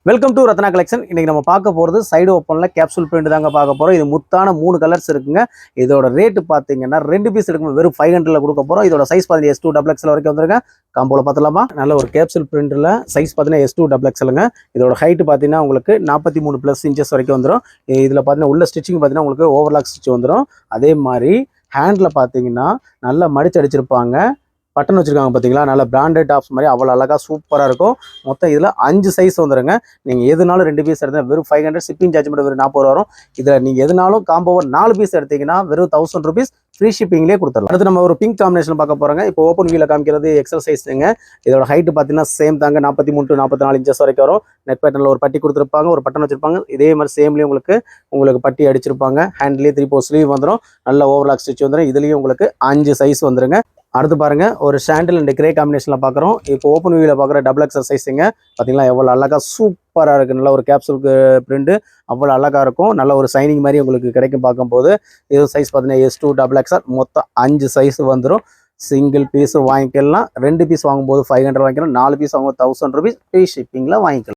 Welcome to Ratna collection. இன்னைக்கு நம்ம பார்க்க போகிறது சைடு ஓப்பனில் கேப்சூல் பிரிண்ட் தாங்க பார்க்க போகிறோம். இது முத்தான 3 கலர்ஸ் இருக்குங்க. இதோட ரேட்டு பார்த்தீங்கன்னா 2 பீஸ் எடுக்கும் வெறும் 500 கொடுக்க போகிறோம். இதோட சைஸ் பார்த்தீங்கன்னா S2 XXL வரைக்கும் வந்துருங்க. காம்போல பார்த்துலாமா? நல்ல ஒரு கேப்சூல் பிரிண்டில் சைஸ் பார்த்தீங்கன்னா S2 XXLங்க. இதோட ஹைட் பார்த்தீங்கன்னா உங்களுக்கு 43+ இன்ச்சஸ் வரைக்கும் வந்துடும். இதில் பார்த்தீங்கன்னா உள்ள ஸ்டிச்சிங் பார்த்தீங்கன்னா உங்களுக்கு ஓவர்லாக் ஸ்டிச் வந்துடும். அதே மாதிரி ஹேண்டில் பார்த்தீங்கன்னா நல்லா மடிச்சு அடிச்சிருப்பாங்க. பட்டன் வச்சிருக்காங்க பார்த்தீங்களா, நல்ல பிராண்டட் டாப்ஸ் மாதிரி அவ்வளோ அழகாக சூப்பராக இருக்கும். மொத்தம் இதில் 5 சைஸ் வந்துருங்க. நீங்கள் எதுனாலும் 2 பீஸ் எடுத்தால் வெறும் 500, ஷிப்பிங் சார்ஜ் மட்டும் வெறும் 40 வரும். இதில் நீங்கள் எதுனாலும் காம்போவர் 4 பீஸ் எடுத்தீங்கன்னா வெறும் 1000 ரூபீஸ் ஃப்ரீ ஷிப்பிங்லேயே கொடுத்துடலாம். அடுத்து நம்ம ஒரு பிங்க் காம்பினேஷன் பார்க்க போகிறோங்க. இப்போ ஓப்பன் வியூவில் காமிக்கிறது எக்ஸல் சைஸுங்க. இதோட ஹைட்டு பார்த்தீங்கன்னா சேம் தாங்க, 43 to 44 இன்ச்சஸ் வரைக்கும் வரும். நெட் பேட்டர்னில் ஒரு பட்டி கொடுத்துருப்பாங்க, ஒரு பட்டன் வச்சிருப்பாங்க. இதே மாதிரி சேம்லேயும் உங்களுக்கு பட்டி அடிச்சிருப்பாங்க. ஹேண்ட்லேயே 3/4 ஸ்லீவ் வந்துடும். நல்ல ஓவர்லாக் ஸ்டிச் வந்துடும். இதுலேயும் உங்களுக்கு 5 சைஸ் வந்துருங்க. அடுத்து பாருங்க, ஒரு சாண்டில் அண்ட் கிரே காம்பினேஷன்ல பார்க்குறோம். இப்போ ஓப்பன் வியூவில் பார்க்குற XXL சைஸுங்க. பார்த்தீங்களா எவ்வளோ அழகாக சூப்பராக இருக்குது. நல்ல ஒரு கேப்சூலுக்கு பிரிண்ட் அவ்வளோ அழகாக இருக்கும். நல்ல ஒரு சைனிங் மாதிரி உங்களுக்கு கிடைக்கும் பார்க்கும்போது. இது சைஸ் பார்த்தீங்கன்னா S2 XXL. மொத்தம் 5 சைஸ் வந்துடும். சிங்கிள் பீஸ் வாங்கிக்கலாம். 2 பீஸ் வாங்கும்போது 500 வாங்கிக்கலாம். 4 பீஸ் வாங்கும்போது 1000 ரூபீஸ் ஃப்ரீ ஷிப்பிங்கில் வாங்கிக்கலாம்.